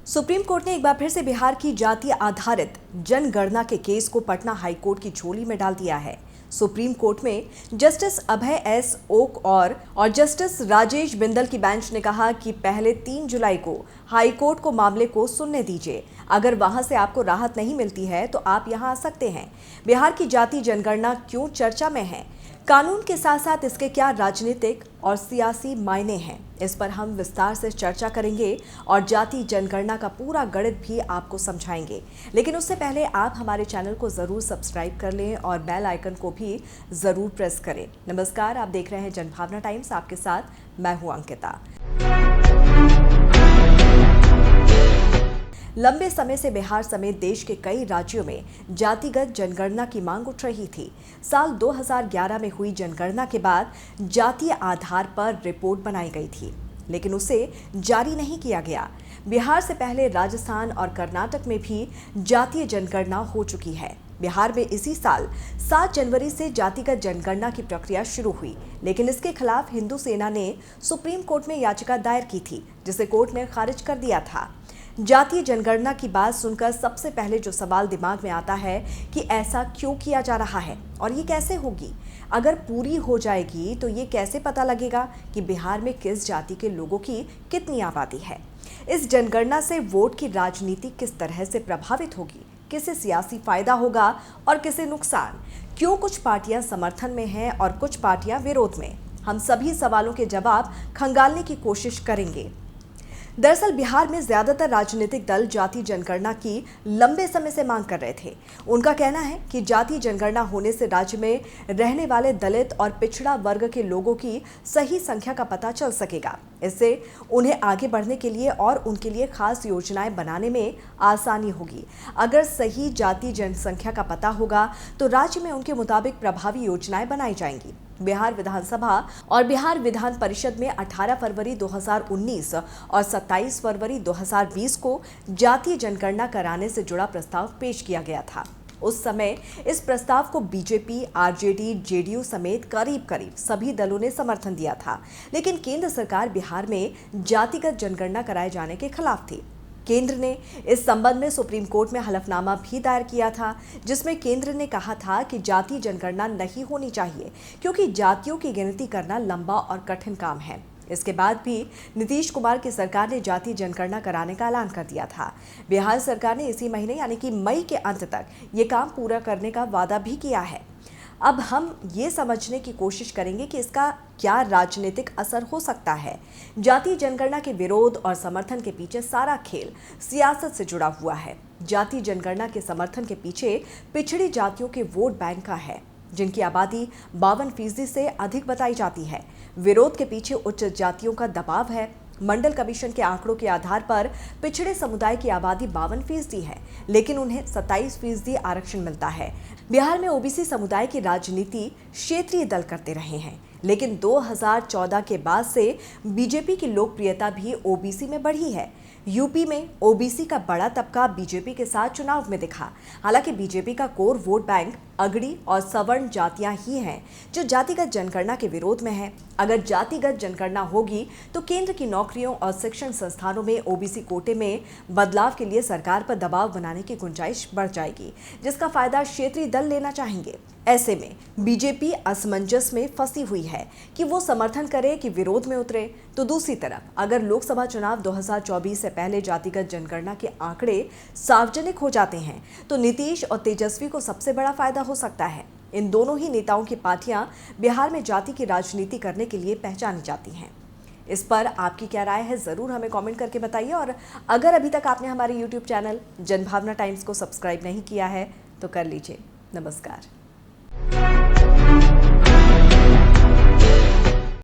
Supreme court ने एक बार फिर से बिहार की जाति आधारित जनगणना के केस को पटना हाई कोर्ट की झोली में डाल दिया है। सुप्रीम कोर्ट में जस्टिस अभय एस ओक और जस्टिस राजेश बिंदल की बेंच ने कहा कि पहले 3 जुलाई को हाई कोर्ट को मामले को सुनने दीजिए। अगर वहां से आपको राहत नहीं मिलती है तो आप यहां आ सकते हैं। बिहार की जाति जनगणना क्यों चर्चा में है, कानून के साथ साथ इसके क्या राजनीतिक और सियासी मायने हैं, इस पर हम विस्तार से चर्चा करेंगे और जाति जनगणना का पूरा गणित भी आपको समझाएंगे। लेकिन उससे पहले आप हमारे चैनल को जरूर सब्सक्राइब कर लें और बेल आइकन को भी जरूर प्रेस करें। नमस्कार, आप देख रहे हैं जनभावना टाइम्स, आपके साथ मैं हूं अंकिता। लंबे समय से बिहार समेत देश के कई राज्यों में जातिगत जनगणना की मांग उठ रही थी। साल 2011 में हुई जनगणना के बाद जातीय आधार पर रिपोर्ट बनाई गई थी, लेकिन उसे जारी नहीं किया गया। बिहार से पहले राजस्थान और कर्नाटक में भी जातीय जनगणना हो चुकी है। बिहार में इसी साल 7 जनवरी से जातिगत जनगणना की प्रक्रिया शुरू हुई, लेकिन इसके खिलाफ हिंदू सेना ने सुप्रीम कोर्ट में याचिका दायर की थी, जिसे कोर्ट ने खारिज कर दिया था। जातीय जनगणना की बात सुनकर सबसे पहले जो सवाल दिमाग में आता है कि ऐसा क्यों किया जा रहा है और ये कैसे होगी। अगर पूरी हो जाएगी तो ये कैसे पता लगेगा कि बिहार में किस जाति के लोगों की कितनी आबादी है। इस जनगणना से वोट की राजनीति किस तरह से प्रभावित होगी, किसे सियासी फायदा होगा और किसे नुकसान, क्यों कुछ पार्टियां समर्थन में हैं और कुछ पार्टियां विरोध में। हम सभी सवालों के जवाब खंगालने की कोशिश करेंगे। दरअसल बिहार में ज्यादातर राजनीतिक दल जाति जनगणना की लंबे समय से मांग कर रहे थे। उनका कहना है कि जाति जनगणना होने से राज्य में रहने वाले दलित और पिछड़ा वर्ग के लोगों की सही संख्या का पता चल सकेगा। इससे उन्हें आगे बढ़ने के लिए और उनके लिए खास योजनाएं बनाने में आसानी होगी। अगर सही जाति जनसंख्या का पता होगा तो राज्य में उनके मुताबिक प्रभावी योजनाएं बनाई जाएंगी। बिहार विधानसभा और बिहार विधान परिषद में 18 फरवरी 2019 और 27 फरवरी 2020 को जातीय जनगणना कराने से जुड़ा प्रस्ताव पेश किया गया था। उस समय इस प्रस्ताव को बीजेपी, आरजेडी, जेडीयू समेत करीब सभी दलों ने समर्थन दिया था, लेकिन केंद्र सरकार बिहार में जातिगत जनगणना कराए जाने के खिलाफ थी। केंद्र ने इस संबंध में सुप्रीम कोर्ट में हलफनामा भी दायर किया था, जिसमें केंद्र ने कहा था कि जातीय जनगणना नहीं होनी चाहिए क्योंकि जातियों की गिनती करना लंबा और कठिन काम है। इसके बाद भी नीतीश कुमार की सरकार ने जातीय जनगणना कराने का ऐलान कर दिया था। बिहार सरकार ने इसी महीने यानी कि मई के अंत तक ये काम पूरा करने का वादा भी किया है। अब हम ये समझने की कोशिश करेंगे कि इसका क्या राजनीतिक असर हो सकता है। जातीय जनगणना के विरोध और समर्थन के पीछे सारा खेल सियासत से जुड़ा हुआ है। जातीय जनगणना के समर्थन के पीछे पिछड़ी जातियों के वोट बैंक का है, जिनकी आबादी 52% से अधिक बताई जाती है। विरोध के पीछे उच्च जातियों का दबाव है। मंडल कमीशन के आंकड़ों के आधार पर पिछड़े समुदाय की आबादी 52% है, लेकिन उन्हें 27% आरक्षण मिलता है। बिहार में ओबीसी समुदाय की राजनीति क्षेत्रीय दल करते रहे हैं, लेकिन 2014 के बाद से बीजेपी की लोकप्रियता भी ओबीसी में बढ़ी है। यूपी में ओबीसी का बड़ा तबका बीजेपी के साथ चुनाव में दिखा। हालांकि बीजेपी का कोर वोट बैंक अगड़ी और सवर्ण जातियां ही हैं जो जातिगत जनगणना के विरोध में है। अगर जातिगत जनगणना होगी तो केंद्र की नौकरियों और शिक्षण संस्थानों में ओबीसी कोटे में बदलाव के लिए सरकार पर दबाव बनाने की गुंजाइश बढ़ जाएगी, जिसका फायदा क्षेत्रीय दल लेना चाहेंगे। ऐसे में बीजेपी असमंजस में फंसी हुई है कि वो समर्थन करे कि विरोध में उतरे। तो दूसरी तरफ अगर लोकसभा चुनाव 2024 से पहले जातिगत जनगणना के आंकड़े सार्वजनिक हो जाते हैं तो नीतीश और तेजस्वी को सबसे बड़ा फायदा हो सकता है। इन दोनों ही नेताओं की पार्टियां बिहार में जाति की राजनीति करने के लिए पहचानी जाती हैं। इस पर आपकी क्या राय है, ज़रूर हमें कमेंट करके बताइए। और अगर अभी तक आपने हमारे YouTube चैनल जनभावना टाइम्स को सब्सक्राइब नहीं किया है तो कर लीजिए। नमस्कार।